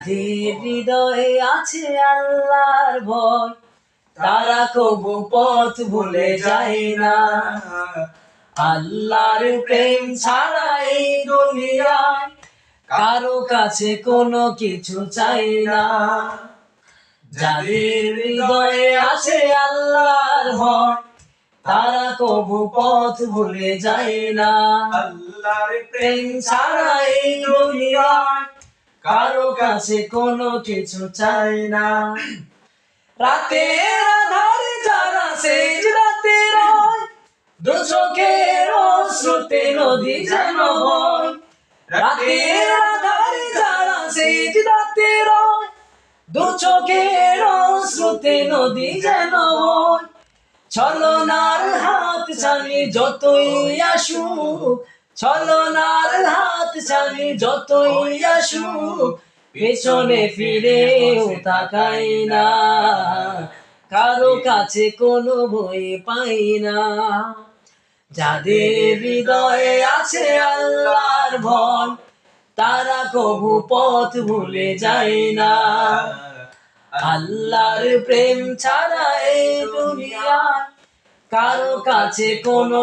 হৃদয়ে আছে আল্লাহর ভয়, তারা কবু পথ ভুলে যায় না। আল্লাহর প্রেম ছাড়া এই দুনিয়ায় কারো কাছে কোনো কিছু চাই না। যাদের হৃদয়ে আছে আল্লাহর ভয়, তারা কবু পথ ভুলে যায় না। আল্লাহর প্রেম ছাড়া এই দুনিয়ায় কারো কাছে কোনো কিছু চাই না। রাতের আধারে যারা সিজদাতে রয়, দু চোখের অশ্রুতে নদী যেন বয়। রাতের আধারে যারা সিজদাতে রয়, দু চোখের অশ্রুতে নদী যেন বয়। ছলনার হাত ছানি যতই আসুক, ছলনার হাত ছানি যতই আসুক, পেছনে ফিরেও তাকাই না। কারো কাছে কোনো ভয় পাই না। যাদের হৃদয়ে আছে আল্লাহর ভয়, তারা কবু পথ ভুলে যায় না। আল্লাহর প্রেম ছাড়া এই দুনিয়ায় কারো কাছে কোনো